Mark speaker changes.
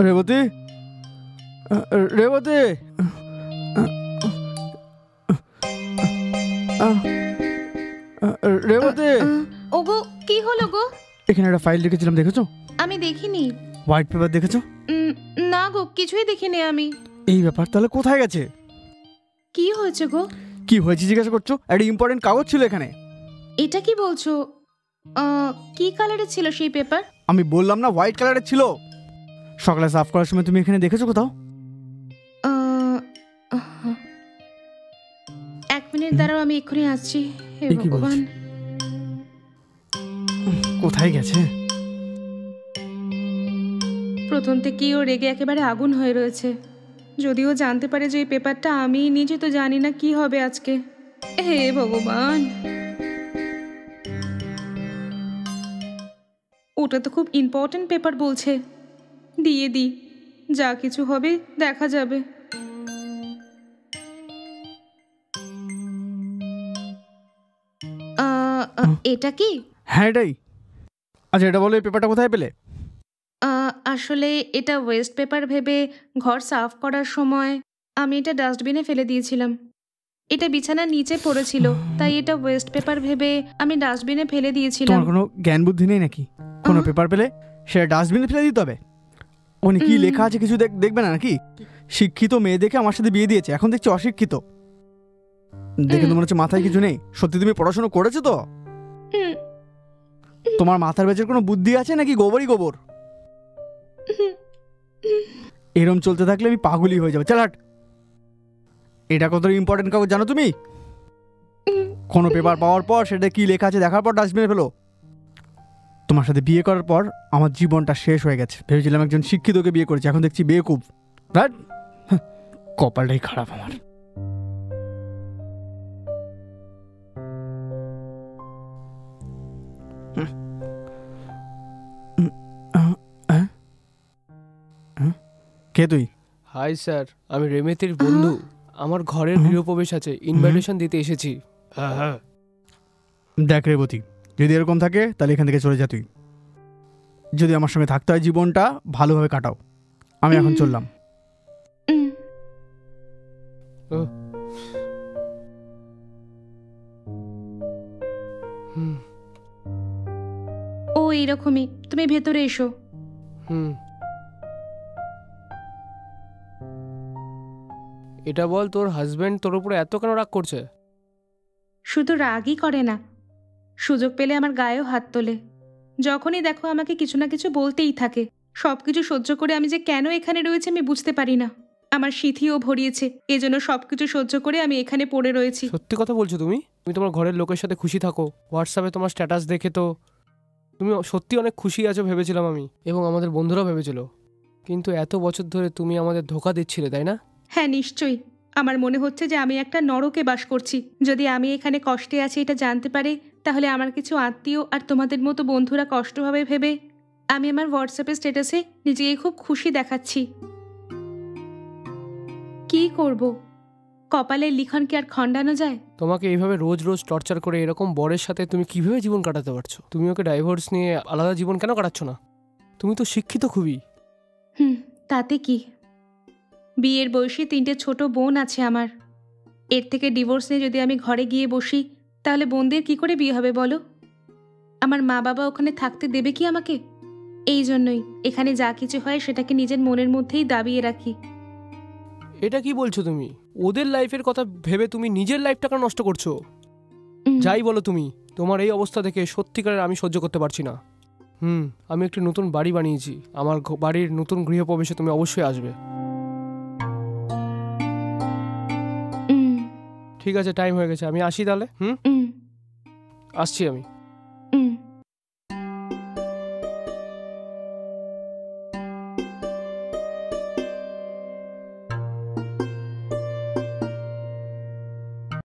Speaker 1: রেবতী, রেবতী, রেবতী।
Speaker 2: ওগো, কি হলো গো?
Speaker 1: এখানে একটা ফাইল রেখেছিলাম, দেখেছো?
Speaker 2: আমি দেখিনি।
Speaker 1: হোয়াইট পেপার দেখেছো?
Speaker 2: না গো, কিছুই দেখিনি আমি।
Speaker 1: এই ব্যাপার, তাহলে কোথায় গেছে?
Speaker 2: কি হয়েছে গো?
Speaker 1: কি হয়েছে জিজ্ঞাসা করছো? একটা ইম্পর্টেন্ট কাগজ ছিল এখানে।
Speaker 2: এটা কি বলছো? কি কালারের ছিল সেই পেপার?
Speaker 1: আমি বললাম না হোয়াইট কালারের ছিল। সকালে সাফ করার সময় তুমি এখানে দেখেছো কোথাও?
Speaker 2: এক মিনিট দাঁড়াও, আমি এক্ষুনি আসছি। হে
Speaker 1: কি
Speaker 2: ভগবান,
Speaker 1: কোথায় গেছে?
Speaker 2: প্রথম থেকেই ও রেগে একেবারে আগুন হয়ে রয়েছে। যদিও জানতে পারে যে এই পেপারটা আমি নিজে তো জানি না কি হবে আজকে। হে ভগবান, ওটা তো খুব ইম্পর্টেন্ট পেপার বলছে। দিয়ে দিই, যা কিছু হবে দেখা যাবে। এটা কি?
Speaker 1: হ্যাঁ এটাই। আচ্ছা এটা বলো, এই পেপারটা কোথায় পেলে?
Speaker 2: আসলে এটা ওয়েস্ট পেপার ভেবে ঘর সাফ করার সময় আমি এটা ডাস্টবিনে ফেলে দিয়েছিলাম। এটা বিছানার নিচে পড়েছিল, তাই এটা ওয়েস্ট পেপার ভেবে আমি ডাস্টবিনে ফেলে দিয়েছিলাম।
Speaker 1: তোমার কোনো জ্ঞান বুদ্ধি নেই নাকি? কোনো পেপার পেলে সেটা ডাস্টবিনে ফেলে দিতে হবে? ওখানে কি লেখা আছে কিছু দেখবে না নাকি? শিক্ষিত মেয়ে দেখে আমার সাথে বিয়ে দিয়েছে, এখন দেখছি অশিক্ষিত। দেখে তো মনে হচ্ছে মাথায় কিছু নেই। সত্যি তুমি পড়াশোনা করেছো তো? তোমার মাথার ভেতর কোনো বুদ্ধি আছে নাকি গোবরই গোবর? এরম চলতে থাকলে আমি পাগলই হয়ে যাবো। চল হাট। এটা কত ইম্পর্টেন্ট কাগজ জানো তুমি? কোনো পেপার পাওয়ার পর সেটা কি লেখা আছে দেখার পর ডাস্টবিনে ফেলো। তোমার সাথে বিয়ে করার পর আমার জীবনটা শেষ হয়ে গেছে। ভেবেছিলাম একজন শিক্ষিতকে বিয়ে করেছি, এখন দেখছি বেকুব। কপালটাই খারাপ আমার। কে তুই?
Speaker 3: হাই স্যার, আমি রেমেতির বন্ধু। আমার ঘরের গৃহপ্রবেশ আছে, ইনভাইটেশন দিতে এসেছি। হ্যাঁ।
Speaker 1: দেখ রেবতী, যদি এরকম থাকে তাহলে এখান থেকে চলে যা তুই। যদি আমার সঙ্গে থাকতে হয় জীবনটা ভালোভাবে কাটাও। আমি এখন চললাম।
Speaker 2: ও এইরকমই, তুমি ভেতরে এসো।
Speaker 3: এটা বল, তোর হাজবেন্ড তোর উপরে এত কেন রাগ করছে?
Speaker 2: শুধু রাগই করে না, সুযোগ পেলে আমার গায়েও হাত তোলে। যখনই দেখো আমাকে কিছু না কিছু বলতেই থাকে। সবকিছু সহ্য করে আমি যে কেন এখানে রয়েছে আমি বুঝতে পারি না। আমার সিথিও ভরিয়েছে, এজন্য সবকিছু সহ্য করে আমি এখানে পড়ে রয়েছি।
Speaker 3: সত্যি কথা বলছো তুমি? তুমি তোমার ঘরের লোকের সাথে খুশি থাকো। হোয়াটসঅ্যাপে তোমার স্ট্যাটাস দেখে তো তুমি সত্যি অনেক খুশি আছো ভেবেছিলাম আমি, এবং আমাদের বন্ধুরাও ভেবেছিল। কিন্তু এত বছর ধরে তুমি আমাদের ধোকা দিচ্ছিলে, তাই না?
Speaker 2: হ্যাঁ নিশ্চয়ই। আমার মনে হচ্ছে যে আমি একটা নরকে বাস করছি। যদি আমি এখানে কষ্টে আছি এটা জানতে পারে, তাহলে আমার কিছু আত্মীয় আর তোমাদের মতো বন্ধুরা কষ্ট হবে ভেবে আমি আমার হোয়াটসঅ্যাপের স্ট্যাটাসে নিজেকে খুব খুশি দেখাচ্ছি। কি করব? কপালের লিখন কি আর খণ্ডানো যায়?
Speaker 3: তোমাকে এইভাবে রোজ রোজ টর্চার করে এরকম বরের সাথে তুমি কিভাবে জীবন কাটাতে পারছো? তুমি ওকে ডাইভোর্স নিয়ে আলাদা জীবন কেন কাটাচ্ছ না? তুমি তো শিক্ষিত খুবই।
Speaker 2: তাতে কি? বিয়ের বয়সী 3টে ছোট বোন আছে আমার। এর থেকে ডিভোর্স নিয়ে যদি আমি ঘরে গিয়ে বসি, তাহলে বোনদের কি করে বিয়ে হবে বলো? আমার মা বাবা ওখানে থাকতে দেবে কি আমাকে? এই জন্যই এখানে যা কিছু হয় সেটাকে নিজের মনের মধ্যেই দাবিয়ে রাখি।
Speaker 3: এটা কি বলছো তুমি? ওদের লাইফের কথা ভেবে তুমি নিজের লাইফটাকে নষ্ট করছো। যাই বলো তুমি, তোমার এই অবস্থা দেখে সত্যিকারের আমি সহ্য করতে পারছি না। আমি একটি নতুন বাড়ি বানিয়েছি। আমার বাড়ির নতুন গৃহপ্রবেশে তুমি অবশ্যই আসবে। ঠিক আছে, টাইম হয়ে গেছে, আমি আসি তাহলে। আসছি আমি।